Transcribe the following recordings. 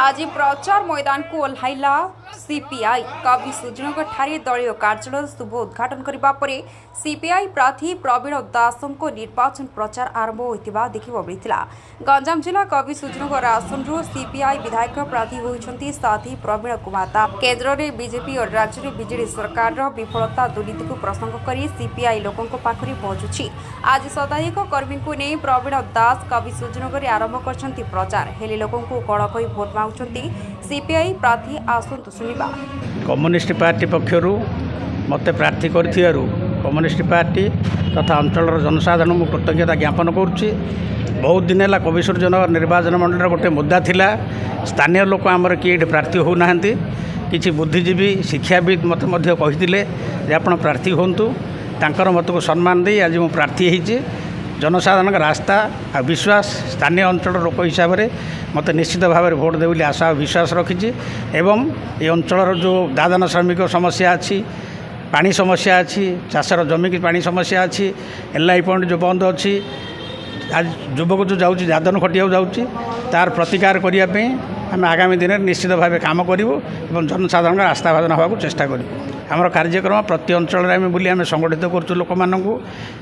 आज प्रचार मैदान को ओह्लाइला सीपीआई कवि सुजनगर ठारे दलीय कार्यालय शुभ उद्घाटन करने पर सीपीआई प्रार्थी प्रवीण दासों निर्वाचन प्रचार आरंभ होता देखा मिलता। गंजाम जिला कवि सुजनगर आसन सीपीआई विधायक प्रार्थी होती साथी प्रवीण कुमार दास। केन्द्र में बीजेपी और राज्य में बीजेडी सरकार विफलता दुर्नीति को प्रसंग कर सीपीआई लोकों पाखरे पहुंचुछि। आज शताधिक कर्मी को नहीं प्रवीण दास कवि सुजनगर आरंभ कर प्रचार हेले लोकों को कड़ कही भोट मांगुंट सीपीआई प्रार्थी आसतु सुनिबा। कम्युनिस्ट पार्टी पक्षर मत प्रार्थी कर कम्युनिस्ट पार्टी तथा अंचल जनसाधारण को कृतज्ञता ज्ञापन करुच्ची। बहुत दिन है कवि सुजनगर निर्वाचन मंडल गोटे मुद्दा थिला स्थानीय लोक आमर किए प्रार्थी होना किसी बुद्धिजीवी शिक्षाविद मत कहते आप प्रार्थी हूँ तांकर मत को सम्मान दे आज मुझे प्रार्थी होती। जनसाधारण रास्ता आ विश्वास स्थानीय अंचल लोक हिसाब से मत निश्चित भाव में भोट दे बोली आशा और विश्वास रखी। एवं ये अंचल जो दादन श्रमिक समस्या अच्छी, पानी समस्या अच्छी, चाषर जमी की पानी समस्या अच्छी, एलआई पॉइंट जो बंद अच्छी, आज युवक जो जाऊँगी दादन खटिया जाऊँगी तार प्रतिकार करने आम आगामी दिन में निश्चित भाव काम करूँ और जनसाधारण आस्था भाजन होगा चेष्टा करूँ। आमर कार्यक्रम प्रति अंचल में बुली आम संगठित करूँ लोक मानू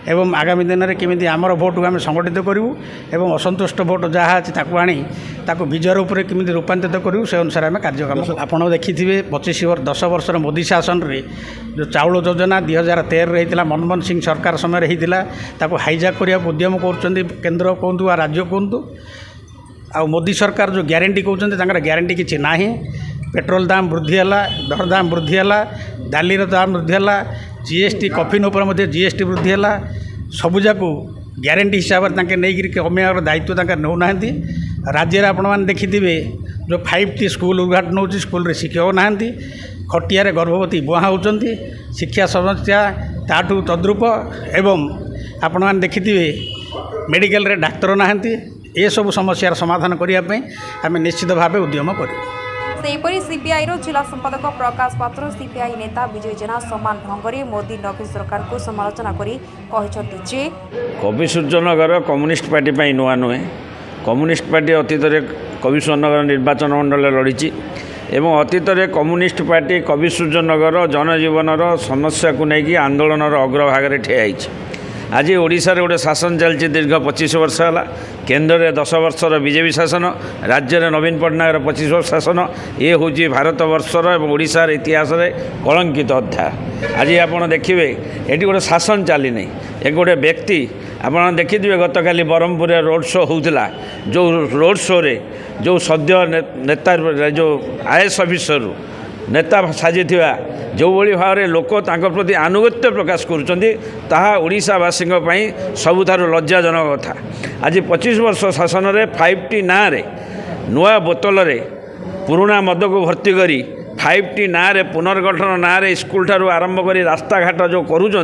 एवं आगामी दिन में केमी आमर भोट को आम संगठित करूँ और असंतुष्ट भोट जहाँ अच्छी ताकू विजय रूप केमी रूपांतरित करूँ से अनुसार आम कार्यक्रम आपड़ देखि 10 वर्ष मोदी शासन रे जो चाउल योजना 2013 होता मनमोहन सिंह सरकार समय होता हाईजैक करने उद्यम कर केन्द्र कहतु आ राज्य कहतु आ मोदी सरकार जो ग्यारंटी कहते ग्यारंटी किसी ना। पेट्रोल दाम वृद्धि है, दर दाम वृद्धि है, दालीर दाम वृद्धि है, जीएसटी कफिन उपर जीएसटी वृद्धि है, सबुजाक ग्यारंटी हिसाब से नहीं कमेयर दायित्व नौना। राज्य आपण मैंने देखिथे जो 5T स्कूल उद्घाटन हो स्कूल शिक्षक ना खटिया गर्भवती बुआ होती शिक्षा समस्या ताठू तद्रुप एवं आपण मैंने देखिथे मेडिकल रे डाक्तर ना ये सब समस्यार समाधान करने आम निश्चित भाव उद्यम करूँ। सेहीपरि सीपीआई जिला संपादक प्रकाश पात्र सीपीआई नेता विजय जेना समान ढंग से मोदी नवीन सरकार को समालोचना करी जे कवि सुजनगर कम्युनिस्ट पार्टी पर नुआ नुहे। कम्युनिस्ट पार्टी अतीत कवि सुजनगर निर्वाचन मंडल लड़ी एवं अतीत कम्युनिस्ट पार्टी कवि सुजनगर जनजीवन समस्या को लेकिन आंदोलन अग्रभाग ठिया। आज ओडिशा रे गोटे शासन चलती दीर्घ 25 वर्ष है। केन्द्र में 10 वर्षर बीजेपी शासन, राज्य में नवीन पट्टनायक 25 वर्ष शासन। ये हूँ भारत वर्षर और ओडिशार इतिहास कलंकित अध्याय। आज आप देखिए ये गोटे शासन चली नहीं, एक गोटे व्यक्ति आप देखिए गत काली ब्रह्मपुर रोड शो होता जो रोड शो रे जो सद्य नेता जो आईएएस अफिसर नेता साजी जो भाई भाव में लोक प्रति आनुगत्य प्रकाश करुँचावासी सबुठार लज्जाजनक कथा। आज 25 वर्ष शासन में 5T ना नुआ बोतल पुराणा मद को भर्ती करी 5T ना पुनर्गठन ना स्कूल ठारू आरंभ कर रास्ता घाट जो करुँच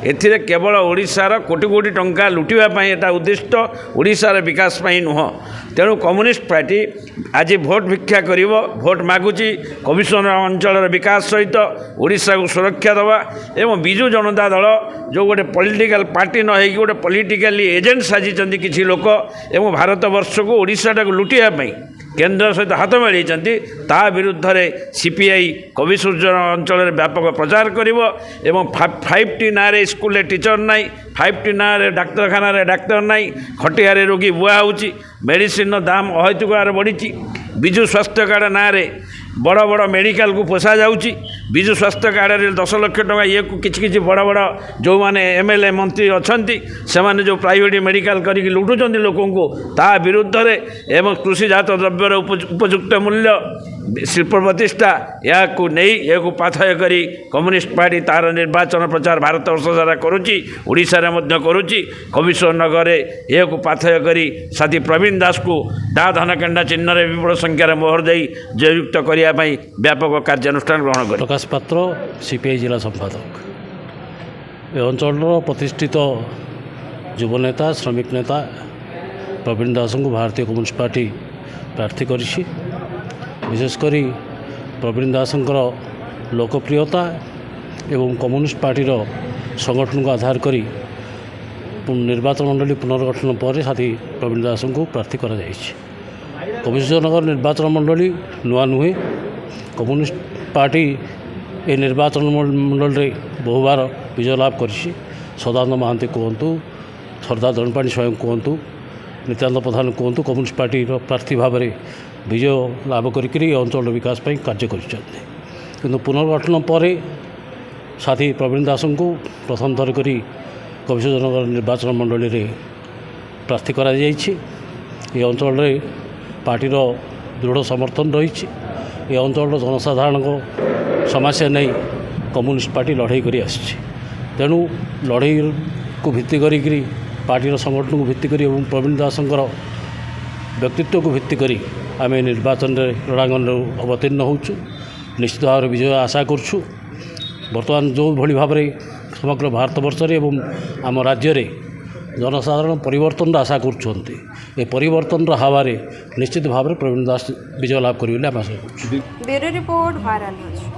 ए केवल ओडिशार कोटी कोटी टंका लुटापी एटा उद्दिष्ट ओडिशार विकास नुह। तेणु कम्युनिस्ट पार्टी आज भोट भिक्षा कर भोट मागुची कमिशनर अंचल विकास सहित ओडिशा को सुरक्षा देवा एवं विजु जनता दल जो गोटे पॉलिटिकल पार्टी न हो गोटे पॉलिटिकली एजेंट साजी किसी लोक एवं भारत वर्ष को ओडिशा को लुटापी केन्द्र सहित हाथ मिलाई ता विरुद्ध में सीपीआई कवि सुजनगर अंचल व्यापक प्रचार करिवो। 5T ना स्कूल टीचर नाई, 5T ना डाक्तखाना डाक्तर नाई, खटिया रोगी बुआ होची, मेडिसिन दाम अहैतुक बढ़ी, विजु स्वास्थ्य कार्ड ना बड़ बड़ मेडिकल को पोसा जाऊँगी, विजु स्वास्थ्य कार्ड 10 लाख टका ये किसी बड़ बड़ जो मैंने एमएलए मंत्री अच्छा से जो प्राइवेट मेडिकल करके लुटुंट लोक ता विरुद्ध में एवं कृषिजात द्रव्यर उपयुक्त मूल्य शिल्प प्रतिष्ठा या पाथय करी कम्युनिस्ट पार्टी तार निर्वाचन प्रचार भारत वर्ष सारा करुच्ची ओडिशा करुच्ची। कवि सुजनगर यह पाथय करी साथी प्रवीण दास को डा धनकेन्डा चिन्ह विपुल संख्यार मोहर दे जययुक्त करने व्यापक कार्यानुष्ठान ग्रहण कर। प्रकाश पात्र सीपीआई जिला संपादक ए अंचल प्रतिष्ठित युव नेता श्रमिक नेता प्रवीण दास को भारतीय कम्युनिस्ट पार्टी प्रार्थी करिछि। विशेषकर प्रवीण दास लोकप्रियता एवं कम्युनिस्ट पार्टीर संगठन को आधार करी निर्वाचन मंडली पुनर्गठन पर साथी प्रवीण दास को प्रार्थी करा जायछि। କବିସୂର୍ଯ୍ୟନଗର ନିର୍ବାଚନ ମଣ୍ଡଳୀ ନୂଆ ନୁହେଁ। କମ୍ୟୁନିଷ୍ଟ ପାର୍ଟି ଏ ନିର୍ବାଚନ ମଣ୍ଡଳୀରେ ବହୁବାର ବିଜୟ ଲାଭ କରିଛି। ସଦାନନ୍ଦ ମହାନ୍ତି କୁହନ୍ତୁ, ସର୍ଦ୍ଦାର ଦଣ୍ଡପାଣି ସ୍ୱୟଂ କୁହନ୍ତୁ, ନିତ୍ୟାନନ୍ଦ ପ୍ରଧାନ କୁହନ୍ତୁ, କମ୍ୟୁନିଷ୍ଟ ପାର୍ଟିର ପ୍ରାର୍ଥୀ ଭାବରେ ବିଜୟ ଲାଭ କରିକରି ଏ ଅଞ୍ଚଳର ବିକାଶ ପାଇଁ କାର୍ଯ୍ୟ କରିଛନ୍ତି। କିନ୍ତୁ ପୁନର୍ଗଠନ ପରେ ସାଥୀ ପ୍ରବୀଣ ଦାସଙ୍କୁ ପ୍ରଥମ ଥର କରି କବିସୂର୍ଯ୍ୟନଗର ନିର୍ବାଚନ ମଣ୍ଡଳୀରେ ପ୍ରାର୍ଥୀ କରାଯାଇଛି। ଏ ଅଞ୍ଚଳରେ ପାର୍ଟିର ଦୃଢ଼ ସମର୍ଥନ ରହିଛି। ଏ ଅଞ୍ଚଳର ଜନସାଧାରଣଙ୍କ ସମସ୍ୟା ନେଇ କମ୍ୟୁନିଷ୍ଟ ପାର୍ଟି ଲଢ଼େଇ କରି ଆସିଛି। ତେଣୁ ଲଢ଼େଇକୁ ଭିତ୍ତି କରିକିରି ପାର୍ଟିର ସଂଗଠନକୁ ଭିତ୍ତି କରି ଏବଂ ପ୍ରବୀଣ ଦାସଙ୍କର ବ୍ୟକ୍ତିତ୍ୱକୁ ଭିତ୍ତି କରି ଆମେ ନିର୍ବାଚନରେ ରଣାଙ୍ଗନରେ ଅବତୀର୍ଣ୍ଣ ହେଉଛୁ। ନିଶ୍ଚିତ ଭାବରେ ବିଜୟ ଆଶା କରୁଛୁ। ବର୍ତ୍ତମାନ ଯେଉଁଭଳି ଭାବରେ ସମଗ୍ର ଭାରତବର୍ଷରେ ଏବଂ ଆମ ରାଜ୍ୟରେ ଜନସାଧାରଣ ପରିବର୍ତ୍ତନର ଆଶା କରୁଛନ୍ତି, ଏ ପରିବର୍ତ୍ତନର ହାୱାରେ ନିଶ୍ଚିତ ଭାବରେ ପ୍ରବୀଣ ଦାସ ବିଜୟ ଲାଭ କରିବେ ବୋଲି ଆମେ ଆଶା କରୁଛୁ। Bureau report viral news.